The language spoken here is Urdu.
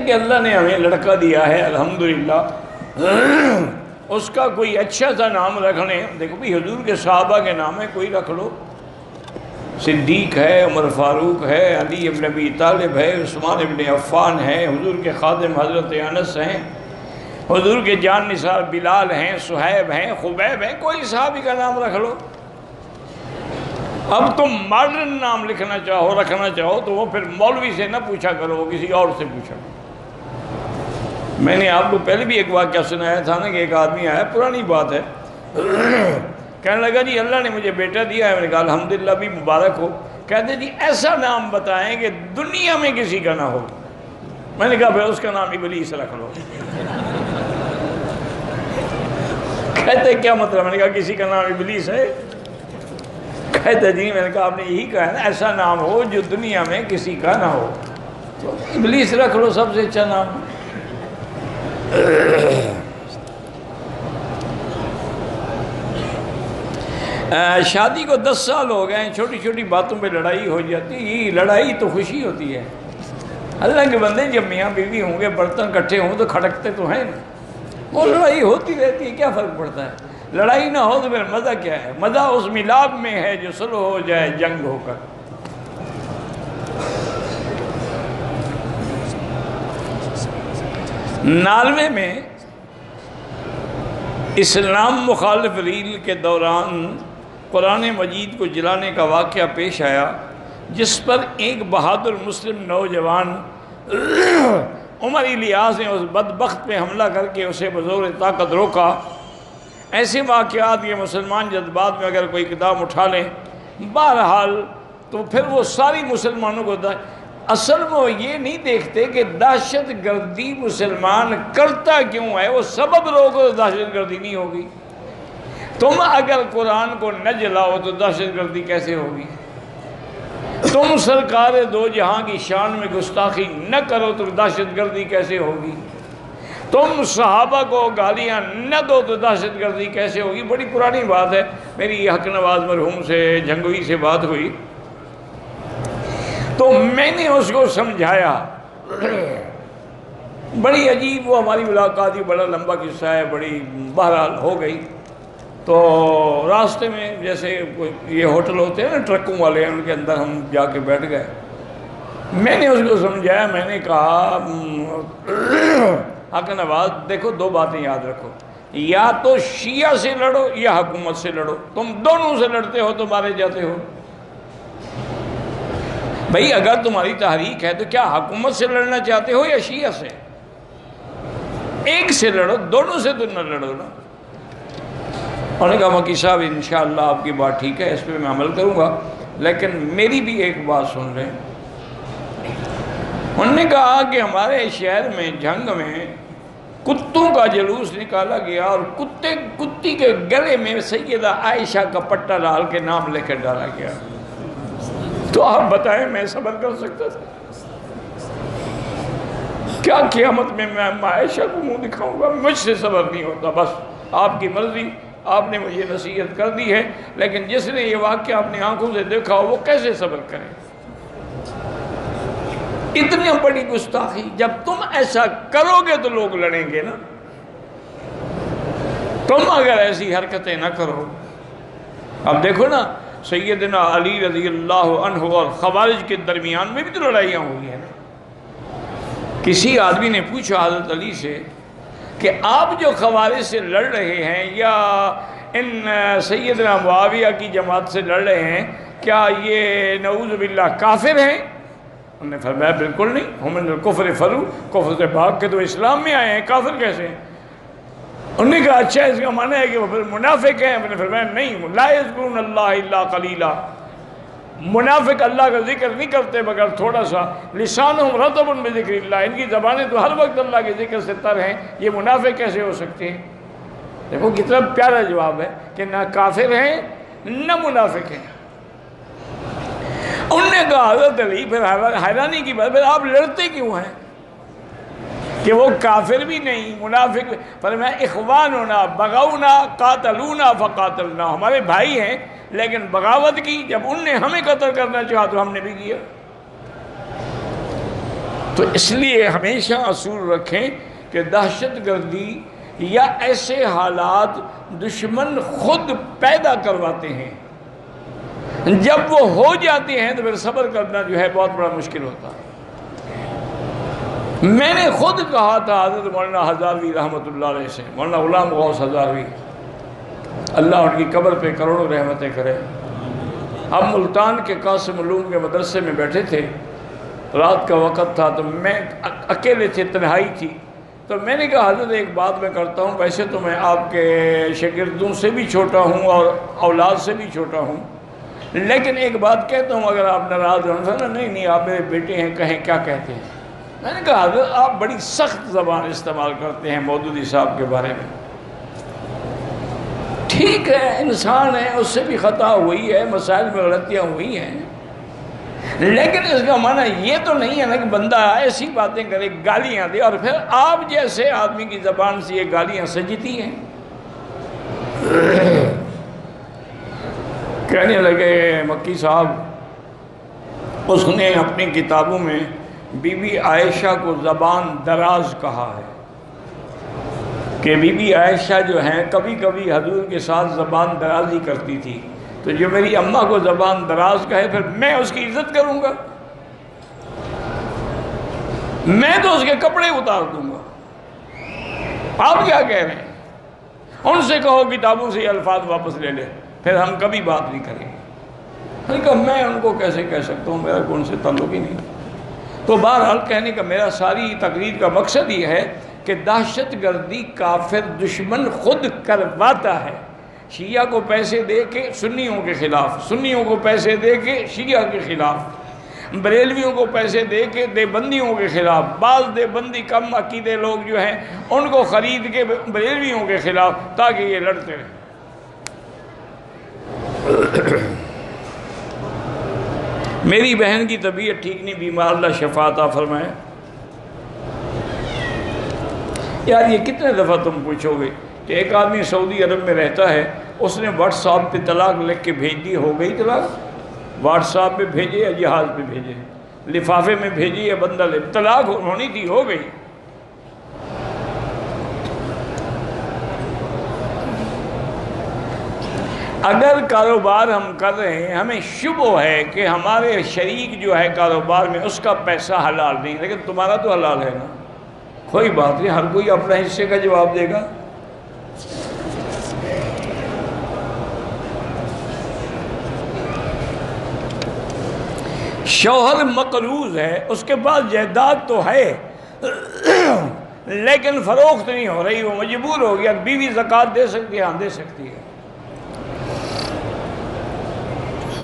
کہ اللہ نے ہمیں لڑکا دیا ہے الحمدللہ، اس کا کوئی اچھا سا نام رکھ لیں۔ دیکھو بھی حضور کے صحابہ کے نام ہے، کوئی رکھ لو، صدیق ہے، عمر فاروق ہے، علی ابن ابی طالب ہے، عثمان ابن عفان ہے، حضور کے خادم حضرت انس ہیں، حضور کے جان نثار بلال ہیں، صہیب ہیں، خبیب ہیں، کوئی صحابی کا نام رکھ لو۔ اب تم ماڈرن نام رکھنا چاہو تو وہ پھر مولوی سے نہ پوچھا کرو، وہ کسی اور سے پوچھا کرو۔ میں نے آپ کو پہلے بھی ایک واقعہ سنایا تھا نا کہ ایک آدمی آیا، پرانی بات ہے، کہنے لگا جی اللہ نے مجھے بیٹا دیا ہے۔ میں نے کہا الحمدللہ بھی مبارک ہو۔ کہتے جی ایسا نام بتائیں کہ دنیا میں کسی کا نہ ہو۔ میں نے کہا پھر اس کا نام ابلیس رکھ لو۔ کہتے کیا مطلب؟ میں نے کہا کسی کا نام ابلیس ہے؟ کہتے جی میں نے کہا آپ نے یہی کہا ہے نا، ایسا نام ہو جو دنیا میں کسی کا نہ ہو، تو ابلیس رکھ لو، سب سے اچھا نام۔ شادی کو 10 سال ہو گئے ہیں، چھوٹی چھوٹی باتوں پہ لڑائی ہو جاتی ہے۔ یہ لڑائی تو خوشی ہوتی ہے۔ اللہ کے بندے جب میاں بیوی ہوں گے، برتن کٹھے ہوں تو کھڑکتے تو ہیں نا، وہ لڑائی ہوتی رہتی ہے، کیا فرق پڑتا ہے؟ لڑائی نہ ہو تو پھر مزہ کیا ہے؟ مزہ اس ملاب میں ہے جو صلح ہو جائے جنگ ہو کر۔ نالوے میں اسلام مخالف ریل کے دوران قرآن مجید کو جلانے کا واقعہ پیش آیا، جس پر ایک بہادر مسلم نوجوان عمر الیاس نے اس بدبخت پہ حملہ کر کے اسے بزور طاقت روکا۔ ایسے واقعات یہ مسلمان جذبات میں اگر کوئی کتاب اٹھا لیں بہرحال تو پھر وہ ساری مسلمانوں کو اصل میں وہ یہ نہیں دیکھتے کہ دہشت گردی مسلمان کرتا کیوں ہے، وہ سبب روکو تو دہشت گردی نہیں ہوگی۔ تم اگر قرآن کو نہ جلاؤ تو دہشت گردی کیسے ہوگی؟ تم سرکار دو جہاں کی شان میں گستاخی نہ کرو تو دہشت گردی کیسے ہوگی؟ تم صحابہ کو گالیاں نہ دو تو دہشت گردی کیسے ہوگی؟ بڑی پرانی بات ہے، میری حق نواز مرحوم سے جھنگوی سے بات ہوئی تو میں نے اس کو سمجھایا، بڑی عجیب وہ ہماری ملاقات ہی، بڑا لمبا قصہ ہے، بڑی بہرحال ہو گئی۔ تو راستے میں جیسے یہ ہوٹل ہوتے ہیں نا ٹرکوں والے، ان کے اندر ہم جا کے بیٹھ گئے۔ میں نے اس کو سمجھایا، میں نے کہا حق نواز دیکھو، 2 باتیں یاد رکھو، یا تو شیعہ سے لڑو یا حکومت سے لڑو، تم دونوں سے لڑتے ہو تو مارے جاتے ہو۔ بھئی اگر تمہاری تحریک ہے تو کیا حکومت سے لڑنا چاہتے ہو یا شیعہ سے؟ ایک سے لڑو، دونوں سے تو نہ لڑو نا۔ انہوں نے کہا مکی صاحب انشاءاللہ آپ کی بات ٹھیک ہے، اس پہ میں عمل کروں گا، لیکن میری بھی ایک بات سن لیں۔ انہوں نے کہا کہ ہمارے شہر میں جھنگ میں کتوں کا جلوس نکالا گیا اور کتی کے گلے میں سیدہ عائشہ کا پٹا ڈال کے نام لے کر ڈالا گیا، تو آپ بتائیں میں صبر کر سکتا تھا؟ کیا قیامت میں عائشہ کو منہ دکھاؤں گا؟ مجھ سے صبر نہیں ہوتا، بس آپ کی مرضی، آپ نے مجھے نصیحت کر دی ہے، لیکن جس نے یہ واقعہ اپنی آنکھوں سے دیکھا ہو وہ کیسے صبر کرے؟ اتنی بڑی گستاخی، جب تم ایسا کرو گے تو لوگ لڑیں گے نا۔ تم اگر ایسی حرکتیں نہ کرو، اب دیکھو نا سیدنا علی رضی اللہ عنہ اور خوارج کے درمیان میں بھی تو لڑائیاں ہوئی ہیں نا۔ کسی آدمی نے پوچھا حضرت علی سے کہ آپ جو خوارج سے لڑ رہے ہیں یا ان سیدنا معاویہ کی جماعت سے لڑ رہے ہیں، کیا یہ نعوذ باللہ کافر ہیں؟ انہوں نے فرمایا بالکل نہیں، ہم من الکفر فرو، کفر سے بھاگ کے تو اسلام میں آئے ہیں، کافر کیسے ہیں؟ انہوں نے کہا اچھا اس کا معنی ہے کہ وہ پھر منافق ہیں؟ انہوں نے فرمایا نہیں، لا یذکرون اللہ الا قلیلا، منافق اللہ کا ذکر نہیں کرتے مگر تھوڑا سا، لسانہم رطب بذکر اللہ، ان کی زبانیں تو ہر وقت اللہ کے ذکر سے تر ہیں، یہ منافق کیسے ہو سکتے ہیں؟ دیکھو کتنا پیارا جواب ہے کہ نہ کافر ہیں نہ منافق ہیں۔ انہوں نے کہا حضرت علی پھر حیرانی کی بات، پھر آپ لڑتے کیوں ہیں کہ وہ کافر بھی نہیں منافق بھی؟ فرمایا اخواننا بغونا قاتلونا فقاتلنا، ہمارے بھائی ہیں لیکن بغاوت کی، جب ان نے ہمیں قتل کرنا چاہا تو ہم نے بھی کیا۔ تو اس لیے ہمیشہ اصول رکھیں کہ دہشت گردی یا ایسے حالات دشمن خود پیدا کرواتے ہیں، جب وہ ہو جاتے ہیں تو پھر صبر کرنا جو ہے بہت بڑا مشکل ہوتا ہے۔ میں نے خود کہا تھا حضرت مولانا ہزاروی رحمۃ اللہ علیہ سے، مولانا غلام غوث ہزاروی، اللہ ان کی قبر پہ کروڑوں رحمتیں کرے۔ ہم ملتان کے قاسم علوم کے مدرسے میں بیٹھے تھے، رات کا وقت تھا تو میں اکیلے تھے، تنہائی تھی، تو میں نے کہا حضرت ایک بات میں کرتا ہوں، ویسے تو میں آپ کے شاگردوں سے بھی چھوٹا ہوں اور اولاد سے بھی چھوٹا ہوں، لیکن ایک بات کہتا ہوں، اگر آپ ناراض ہوں تو نہیں آپ میرے بیٹے ہیں، کہیں کیا کہتے ہیں۔ میں نے کہا حضرت آپ بڑی سخت زبان استعمال کرتے ہیں مودودی صاحب کے بارے میں۔ ٹھیک ہے، انسان ہے، اس سے بھی خطا ہوئی ہے، مسائل میں غلطیاں ہوئی ہیں، لیکن اس کا معنی یہ تو نہیں ہے نا کہ بندہ ایسی باتیں کرے، گالیاں دے، اور پھر آپ جیسے آدمی کی زبان سے یہ گالیاں سجتی ہیں۔ کہنے لگے مکی صاحب، اس نے اپنی کتابوں میں بی بی عائشہ کو زبان دراز کہا ہے، کہ بی بی عائشہ جو ہیں کبھی کبھی حضور کے ساتھ زبان درازی کرتی تھی، تو جو میری اماں کو زبان دراز کہے پھر میں اس کی عزت کروں گا، میں تو اس کے کپڑے اتار دوں گا۔ آپ کیا کہہ رہے ہیں؟ ان سے کہو کتابوں سے یہ الفاظ واپس لے لے، پھر ہم کبھی بات نہیں کریں گے۔ میں نے کہا میں ان کو کیسے کہہ سکتا ہوں، میرا کون سے تعلق ہی نہیں۔ تو بہرحال کہنے کا میرا ساری تقریر کا مقصد یہ ہے کہ دہشت گردی کافر دشمن خود کرواتا ہے، شیعہ کو پیسے دے کے سنیوں کے خلاف، سنیوں کو پیسے دے کے شیعہ کے خلاف، بریلویوں کو پیسے دے کے دیوبندیوں کے خلاف، بعض دیوبندی کم عقیدے لوگ جو ہیں ان کو خرید کے بریلویوں کے خلاف، تاکہ یہ لڑتے رہیں۔ میری بہن کی طبیعت ٹھیک نہیں، بیمار، اللہ شفا عطا فرمائے۔ یار یہ کتنے دفعہ تم پوچھو گے کہ ایک آدمی سعودی عرب میں رہتا ہے، اس نے واٹس ایپ پہ طلاق لکھ کے بھیج دی، ہو گئی طلاق؟ واٹس ایپ پہ بھیجے یا جہاز پہ بھیجے، لفافے میں بھیجے یا بندہ لے، طلاق ہونی تھی، ہو گئی۔ اگر کاروبار ہم کر رہے ہیں، ہمیں شبہ ہے کہ ہمارے شریک جو ہے کاروبار میں اس کا پیسہ حلال نہیں، لیکن تمہارا تو حلال ہے نا، کوئی بات نہیں، ہر کوئی اپنا حصے کا جواب دے گا۔ شوہر مقروض ہے، اس کے پاس جائیداد تو ہے لیکن فروخت نہیں ہو رہی، وہ مجبور ہو گیا، بیوی زکوٰۃ دے سکتی ہے؟ ہاں دے سکتی ہے۔